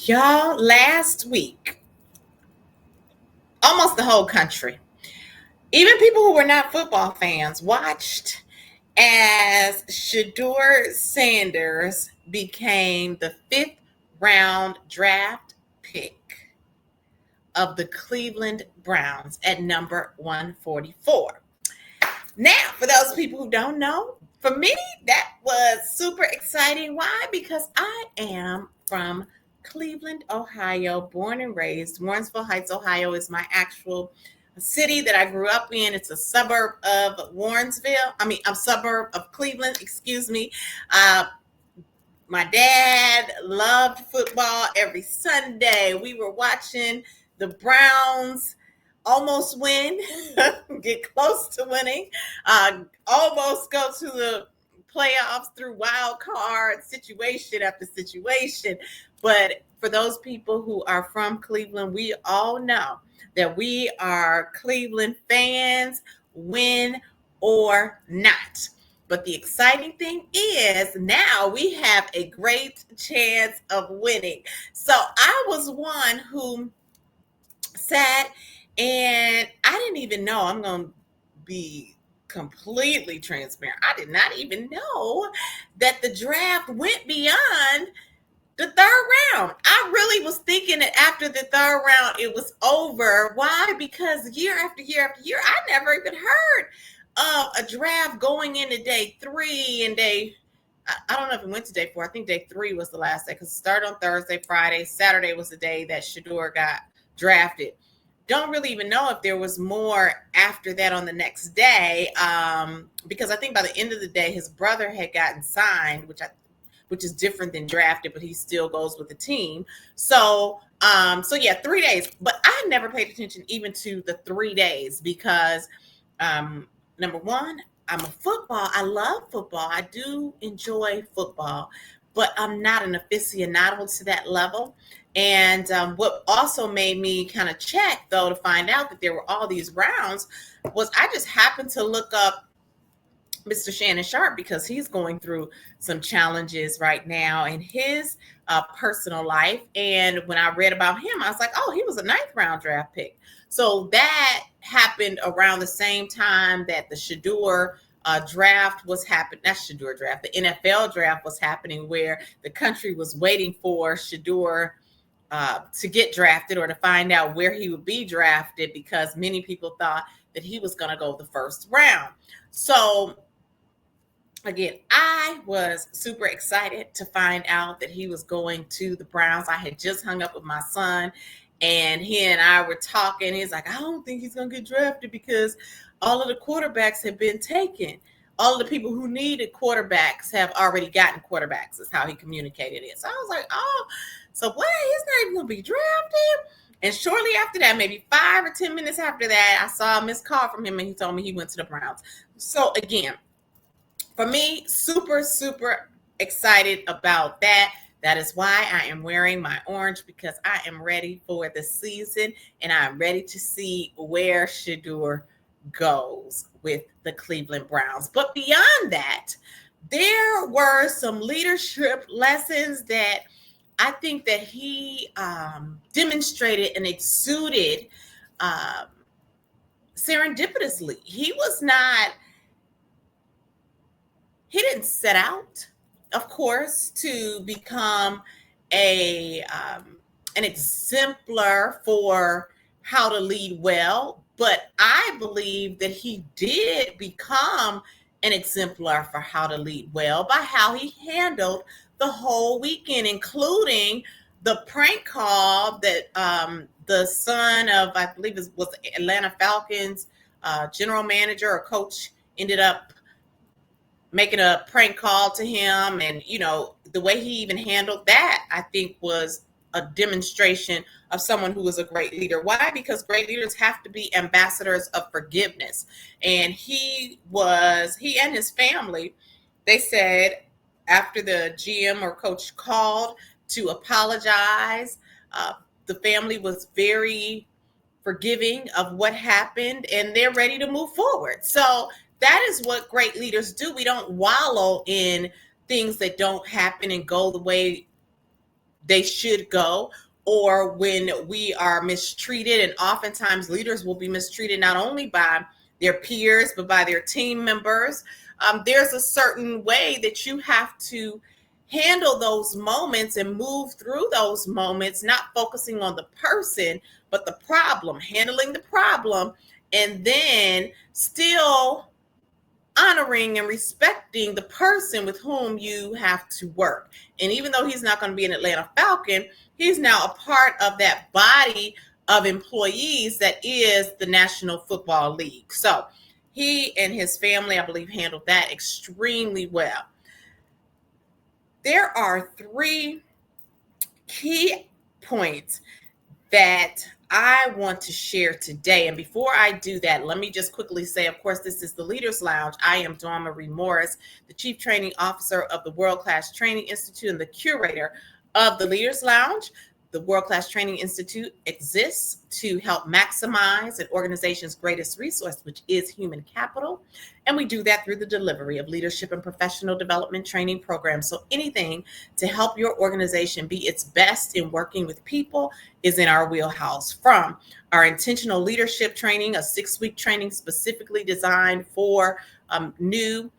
Y'all, last week, almost the whole country, even people who were not football fans, watched as Shedeur Sanders became the fifth round draft pick of the Cleveland Browns at number 144. Now, for those people who don't know, for me, that was super exciting. Why? Because I am from Cleveland, Ohio, born and raised. Warrensville Heights, Ohio is my actual city that I grew up in. It's a suburb of Warrensville. A suburb of Cleveland, excuse me. My dad loved football every Sunday. We were watching the Browns almost win, get close to winning, almost go to the playoffs through wild card situation after situation. But for those people who are from Cleveland, we all know that we are Cleveland fans, win or not. But the exciting thing is now we have a great chance of winning. So I was one who sat and I didn't even know. I'm going to be completely transparent. I did not even know that the draft went beyond the third round. I really was thinking that after the third round, it was over. Why? Because year after year after year, I never even heard of a draft going into day 3 and I don't know if it went to day 4. I think day 3 was the last day because it started on Thursday, Friday, Saturday was the day that Shedeur got drafted. Don't really even know if there was more after that on the next day, because I think by the end of the day, his brother had gotten signed, which is different than drafted, but he still goes with the team. So yeah, 3 days. But I never paid attention even to the 3 days because, number one, I love football. I do enjoy football, but I'm not an aficionado to that level. And what also made me kind of check, though, to find out that there were all these rounds was I just happened to look up Mr. Shannon Sharp because he's going through some challenges right now in his personal life. And when I read about him, I was like, oh, he was a 9th round draft pick. So that happened around the same time that the Shedeur draft was happening. Not Shedeur draft, the NFL draft was happening, where the country was waiting for Shedeur to get drafted or to find out where he would be drafted, because many people thought that he was going to go the first round. So again, I was super excited to find out that he was going to the Browns. I had just hung up with my son and he and I were talking. He's like, I don't think he's going to get drafted because all of the quarterbacks have been taken. All of the people who needed quarterbacks have already gotten quarterbacks, is how he communicated it. So I was like, oh, so what? He's not even going to be drafted? And shortly after that, maybe 5 or 10 minutes after that, I saw a missed call from him and he told me he went to the Browns. So again, for me, super, super excited about that. That is why I am wearing my orange, because I am ready for the season and I'm ready to see where Shedeur goes with the Cleveland Browns. But beyond that, there were some leadership lessons that I think that he demonstrated and exuded serendipitously. He didn't set out, of course, to become an exemplar for how to lead well, but I believe that he did become an exemplar for how to lead well by how he handled the whole weekend, including the prank call that the son of, I believe it was Atlanta Falcons general manager or coach, ended up making a prank call to him. And, the way he even handled that, I think, was a demonstration of someone who is a great leader. Why? Because great leaders have to be ambassadors of forgiveness. And he and his family, they said after the GM or coach called to apologize, the family was very forgiving of what happened and they're ready to move forward. So that is what great leaders do. We don't wallow in things that don't happen and go the way they should go, or when we are mistreated. And oftentimes leaders will be mistreated not only by their peers, but by their team members. There's a certain way that you have to handle those moments and move through those moments, not focusing on the person, but the problem, handling the problem, and then still honoring and respecting the person with whom you have to work. And even though he's not going to be an Atlanta Falcon, he's now a part of that body of employees that is the National Football League. So he and his family, I believe, handled that extremely well. There are 3 key points that I want to share today. And before I do that, let me just quickly say, of course, this is the Leaders Lounge. I am Dawn Marie Morris, the Chief Training Officer of the World Class Training Institute and the curator of the Leaders Lounge. The World Class Training Institute exists to help maximize an organization's greatest resource, which is human capital. And we do that through the delivery of leadership and professional development training programs. So anything to help your organization be its best in working with people is in our wheelhouse. From our intentional leadership training, a 6-week training specifically designed for new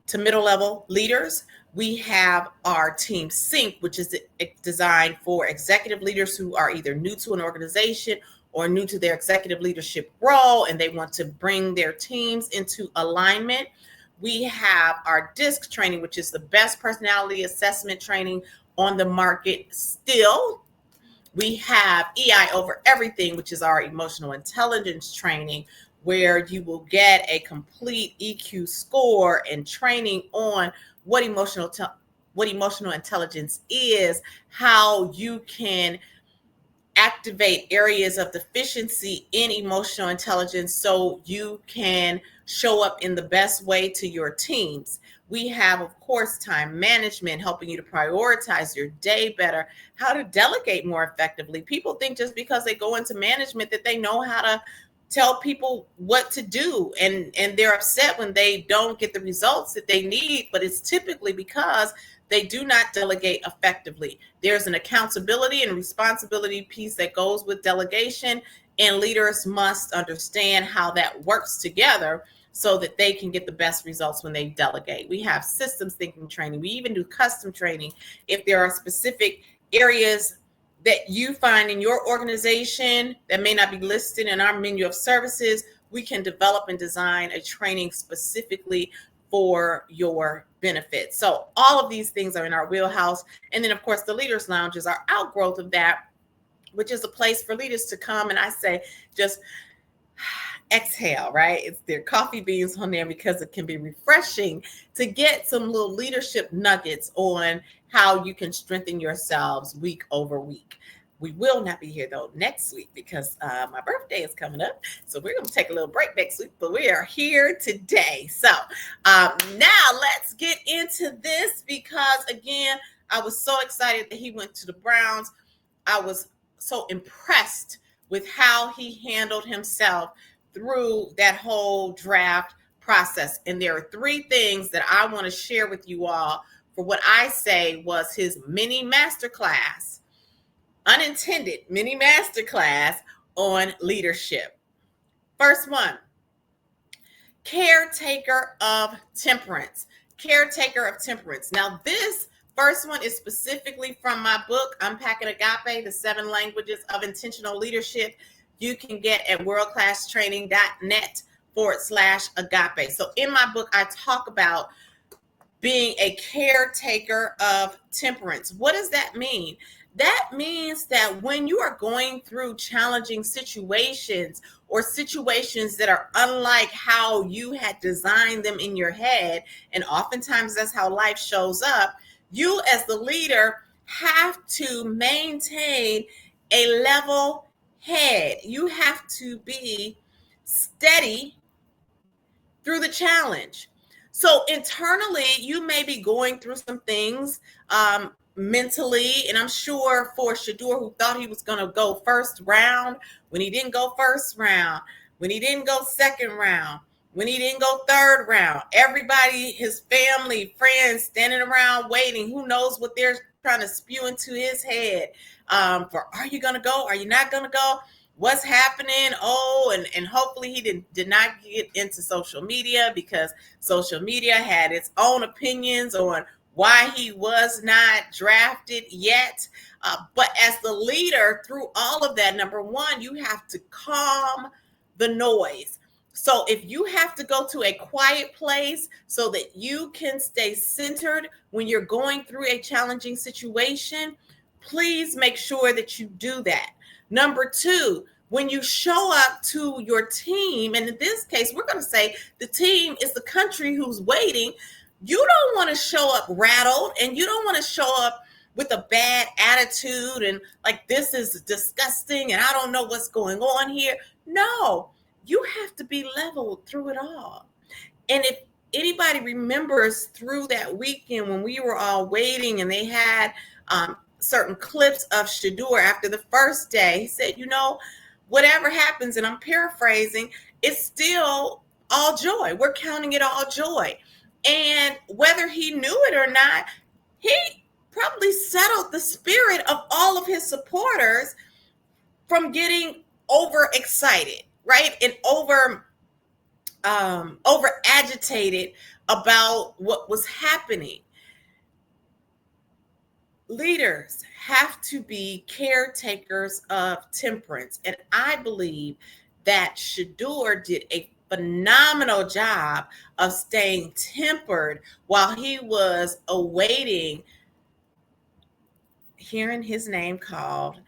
to middle level leaders. We have our Team Sync, which is designed for executive leaders who are either new to an organization or new to their executive leadership role, and they want to bring their teams into alignment. We have our DISC training, which is the best personality assessment training on the market still. We have EI Over Everything, which is our emotional intelligence training, where you will get a complete EQ score and training on what emotional intelligence is, how you can activate areas of deficiency in emotional intelligence so you can show up in the best way to your teams. We have, of course, time management, helping you to prioritize your day better, how to delegate more effectively. People think just because they go into management that they know how to tell people what to do, and they're upset when they don't get the results that they need, but it's typically because they do not delegate effectively. There's an accountability and responsibility piece that goes with delegation, and leaders must understand how that works together so that they can get the best results when they delegate. We have systems thinking training. We even do custom training. If there are specific areas that you find in your organization that may not be listed in our menu of services, we can develop and design a training specifically for your benefit. So all of these things are in our wheelhouse. And then, of course, the Leaders Lounge is our outgrowth of that, which is a place for leaders to come and I say, just exhale, right? It's their coffee beans on there because it can be refreshing to get some little leadership nuggets on how you can strengthen yourselves week over week. We will not be here though next week because my birthday is coming up. So we're going to take a little break next week, but we are here today. So now let's get into this because again, I was so excited that he went to the Browns. I was so impressed with how he handled himself through that whole draft process. And there are 3 things that I want to share with you all for what I say was his mini masterclass, unintended mini masterclass on leadership. First one, caretaker of temperance. Caretaker of temperance. Now, this first one is specifically from my book, Unpacking Agape, the 7 Languages of Intentional Leadership. You can get at worldclasstraining.net/agape. So in my book, I talk about being a caretaker of temperance. What does that mean? That means that when you are going through challenging situations or situations that are unlike how you had designed them in your head, and oftentimes that's how life shows up, you as the leader have to maintain a level head. You have to be steady through the challenge. So internally, you may be going through some things mentally, and I'm sure for Shedeur, who thought he was going to go first round, when he didn't go first round, when he didn't go second round, when he didn't go third round, everybody, his family, friends standing around waiting, who knows what they're trying to spew into his head for, are you going to go? Are you not going to go? What's happening? Oh, and hopefully he did not get into social media, because social media had its own opinions on why he was not drafted yet. But as the leader through all of that, number one, you have to calm the noise. So if you have to go to a quiet place so that you can stay centered when you're going through a challenging situation, please make sure that you do that. Number two, when you show up to your team, and in this case, we're going to say the team is the country who's waiting, you don't want to show up rattled, and you don't want to show up with a bad attitude and like, this is disgusting and I don't know what's going on here. No, you have to be leveled through it all. And if anybody remembers through that weekend when we were all waiting and they had certain clips of Shedeur after the first day, he said, whatever happens, and I'm paraphrasing, it's still all joy. We're counting it all joy. And whether he knew it or not, he probably settled the spirit of all of his supporters from getting overexcited, right? And over agitated about what was happening. Leaders have to be caretakers of temperance. And I believe that Shedeur did a phenomenal job of staying tempered while he was awaiting hearing his name called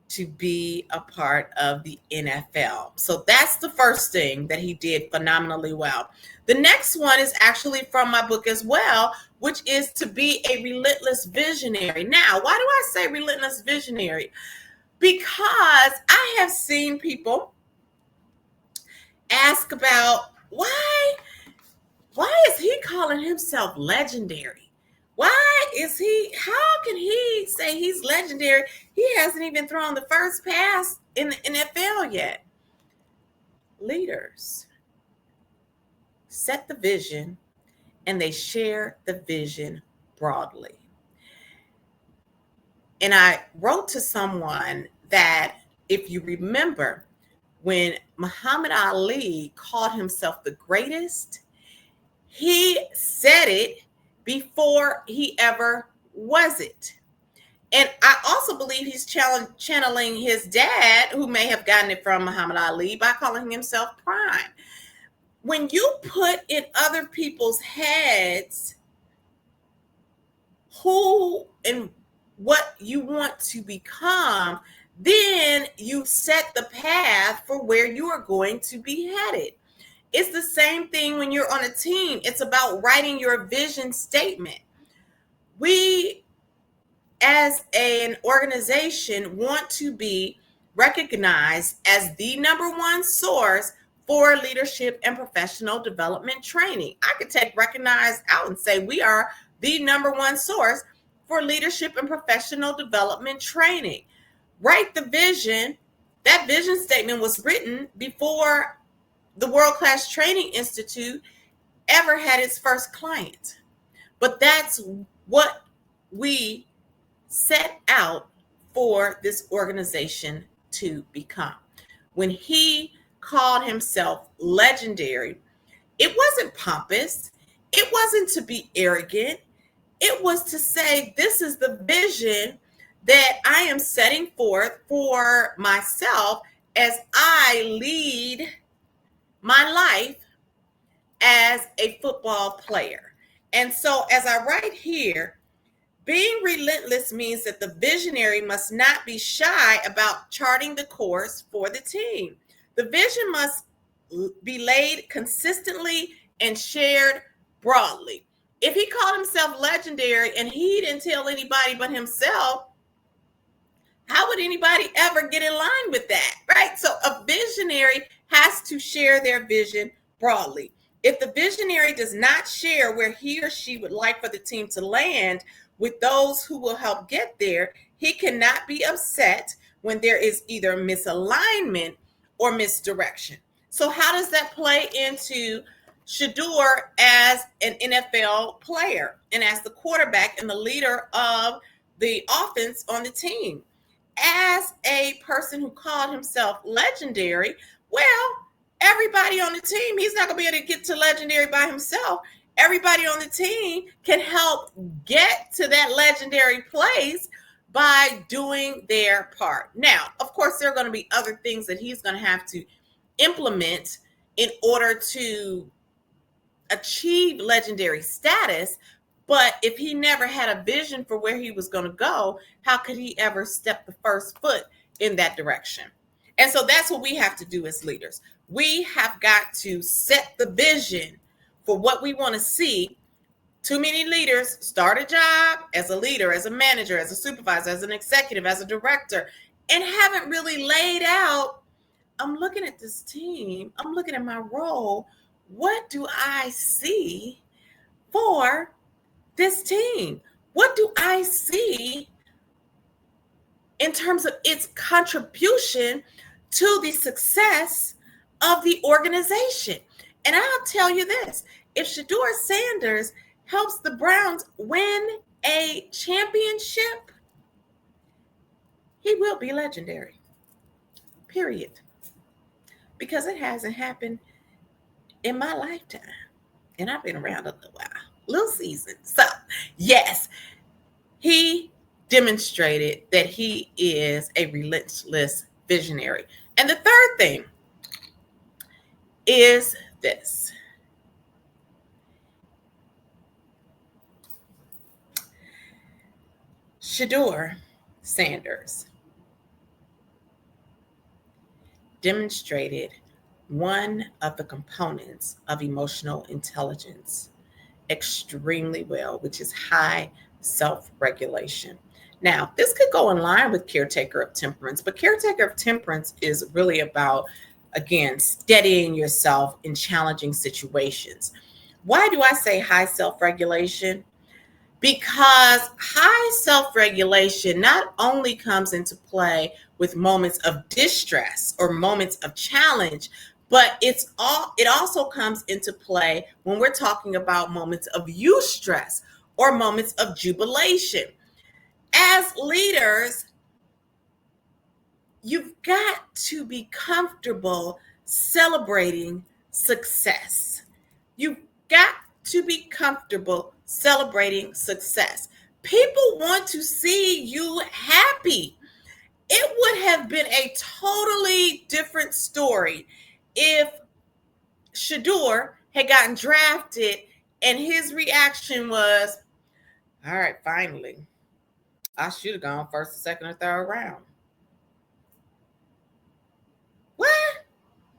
to be a part of the NFL. So that's the first thing that he did phenomenally well. The next one is actually from my book as well, which is to be a relentless visionary. Now, why do I say relentless visionary? Because I have seen people ask about why is he calling himself legendary? How can he say he's legendary? He hasn't even thrown the first pass in the NFL yet. Leaders set the vision and they share the vision broadly. And I wrote to someone that, if you remember, when Muhammad Ali called himself the greatest, he said it before he ever was it. And I also believe he's channeling his dad, who may have gotten it from Muhammad Ali, by calling himself Prime. When you put in other people's heads who and what you want to become, then you set the path for where you are going to be headed. It's the same thing when you're on a team. It's about writing your vision statement. We, as an organization, want to be recognized as the number one source for leadership and professional development training. I could take recognized out and say we are the number one source for leadership and professional development training. Write the vision. That vision statement was written before the World Class Training Institute ever had its first client. But that's what we set out for this organization to become. When he called himself legendary, it wasn't pompous. It wasn't to be arrogant. It was to say, this is the vision that I am setting forth for myself as I lead my life as a football player. And so, as I write here, being relentless means that the visionary must not be shy about charting the course for the team. The vision must be laid consistently and shared broadly. If he called himself legendary and he didn't tell anybody but himself, how would anybody ever get in line with that, right? So a visionary has to share their vision broadly. If the visionary does not share where he or she would like for the team to land with those who will help get there, he cannot be upset when there is either misalignment or misdirection. So how does that play into Shedeur as an NFL player and as the quarterback and the leader of the offense on the team. As a person who called himself legendary, well, everybody on the team, he's not going to be able to get to legendary by himself. Everybody on the team can help get to that legendary place by doing their part. Now, of course, there are going to be other things that he's going to have to implement in order to achieve legendary status. But if he never had a vision for where he was going to go, how could he ever step the first foot in that direction? And so that's what we have to do as leaders. We have got to set the vision for what we want to see. Too many leaders start a job as a leader, as a manager, as a supervisor, as an executive, as a director, and haven't really laid out, I'm looking at this team, I'm looking at my role. What do I see for this team? What do I see in terms of its contribution to the success of the organization? And I'll tell you this, if Shedeur Sanders helps the Browns win a championship, he will be legendary, period. Because it hasn't happened in my lifetime. And I've been around a little season. So, yes, he demonstrated that he is a relentless visionary. And the third thing is this. Shedeur Sanders demonstrated one of the components of emotional intelligence extremely well, which is high self-regulation. Now, this could go in line with caretaker of temperance, but caretaker of temperance is really about, again, steadying yourself in challenging situations. Why do I say high self-regulation? Because high self-regulation not only comes into play with moments of distress or moments of challenge, but it also comes into play when we're talking about moments of eustress or moments of jubilation. As leaders, you've got to be comfortable celebrating success. You've got to be comfortable celebrating success. People want to see you happy. It would have been a totally different story if Shedeur had gotten drafted and his reaction was, all right, finally, I should have gone first, second, or third round. What?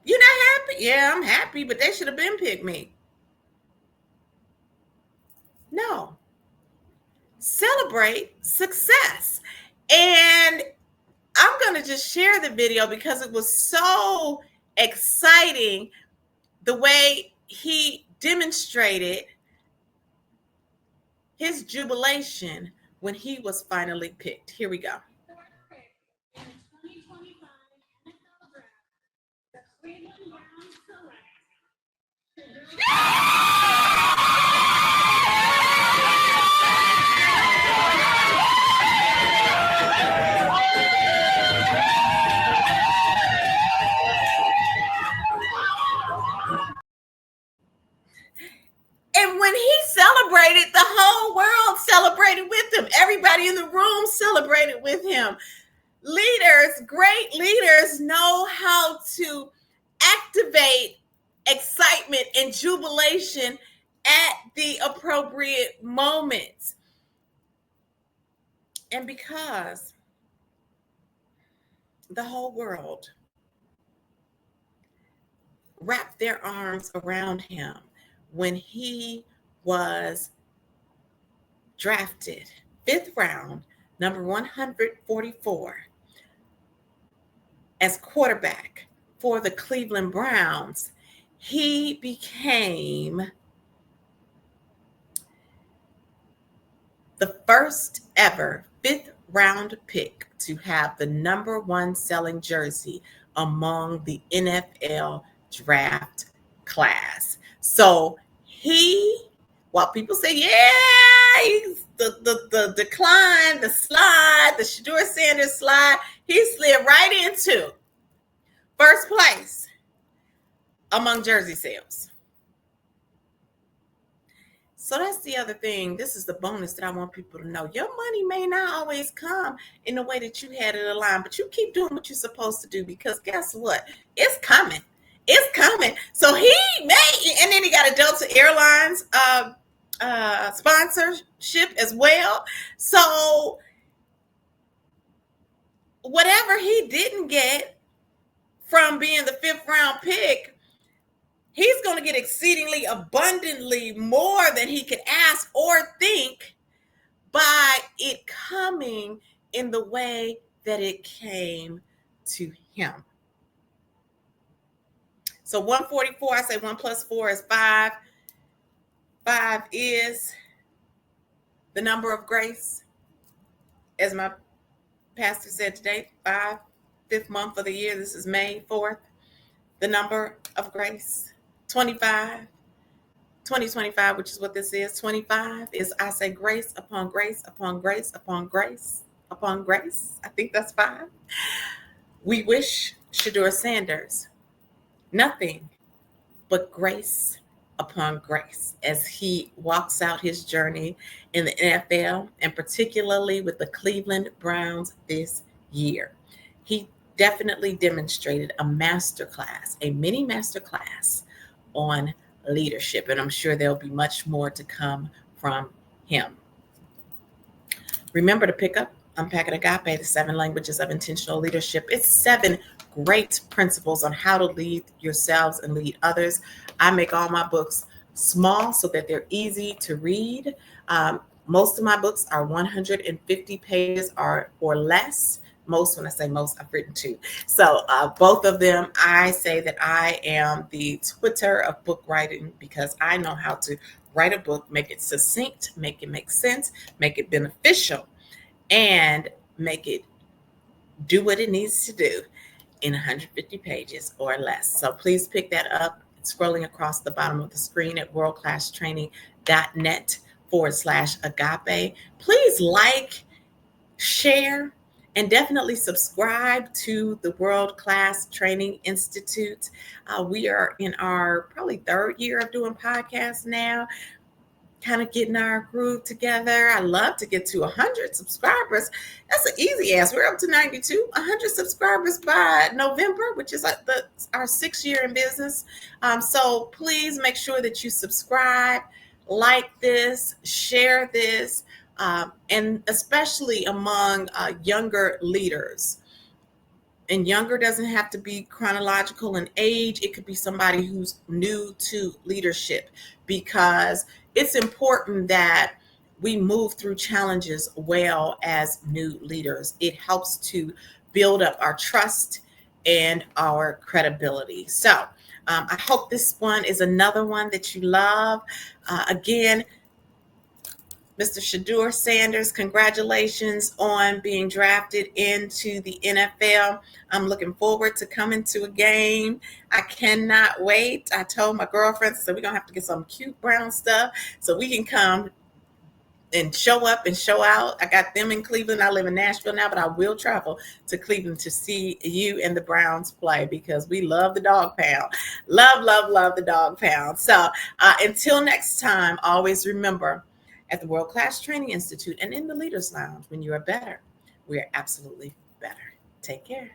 You're not happy? Yeah, I'm happy, but they should have been picked me. No. Celebrate success. And I'm going to just share the video because it was so exciting the way he demonstrated his jubilation when he was finally picked. Here we go. And when he celebrated, the whole world celebrated with him. Everybody in the room celebrated with him. Leaders, great leaders, know how to activate excitement and jubilation at the appropriate moments. And because the whole world wrapped their arms around him when he was drafted, 5th round, number 144, as quarterback for the Cleveland Browns, he became the first ever 5th round pick to have the number 1 selling jersey among the NFL draft class. So while people say, yeah, he's the decline, the slide, the Shedeur Sanders slide, he slid right into first place among jersey sales. So that's the other thing. This is the bonus that I want people to know. Your money may not always come in the way that you had it aligned, but you keep doing what you're supposed to do, because guess what? It's coming. It's coming. So he may, and then he got a Delta Airlines sponsorship as well. So whatever he didn't get from being the 5th round pick, he's going to get exceedingly abundantly more than he could ask or think by it coming in the way that it came to him. So 144, I say 1 plus 4 is 5. 5 is the number of grace. As my pastor said today, 5th month of the year. This is May 4th. The number of grace. 25. 2025, which is what this is. 25 is, I say, grace upon grace upon grace upon grace upon grace. I think that's 5. We wish Shedeur Sanders nothing but grace upon grace as he walks out his journey in the NFL, and particularly with the Cleveland Browns this year. He definitely demonstrated a masterclass, a mini masterclass on leadership, and I'm sure there'll be much more to come from him. Remember to pick up Unpacking Agape, the 7 languages of intentional leadership. It's 7 great principles on how to lead yourselves and lead others. I make all my books small so that they're easy to read. Most of my books are 150 pages or less. Most, when I say most, I've written 2. So both of them, I say that I am the Twitter of book writing, because I know how to write a book, make it succinct, make it make sense, make it beneficial, and make it do what it needs to do in 150 pages or less. So please pick that up. It's scrolling across the bottom of the screen at worldclasstraining.net/agape. Please like, share, and definitely subscribe to the World Class Training Institute. We are in our probably 3rd year of doing podcasts now, kind of getting our groove together. I love to get to 100 subscribers. That's an easy ask. We're up to 92, 100 subscribers by November, which is our 6th year in business. So please make sure that you subscribe, like this, share this, and especially among younger leaders. And younger doesn't have to be chronological in age. It could be somebody who's new to leadership, because it's important that we move through challenges well as new leaders. It helps to build up our trust and our credibility. So I hope this one is another one that you love. Again, Mr. Shedeur Sanders, congratulations on being drafted into the NFL. I'm looking forward to coming to a game. I cannot wait. I told my girlfriends, so we're going to have to get some cute brown stuff so we can come and show up and show out. I got them in Cleveland. I live in Nashville now, but I will travel to Cleveland to see you and the Browns play, because we love the dog pound. Love, love, love the dog pound. So until next time, always remember, at the World Class Training Institute and in the Leaders Lounge, when you are better, we are absolutely better. Take care.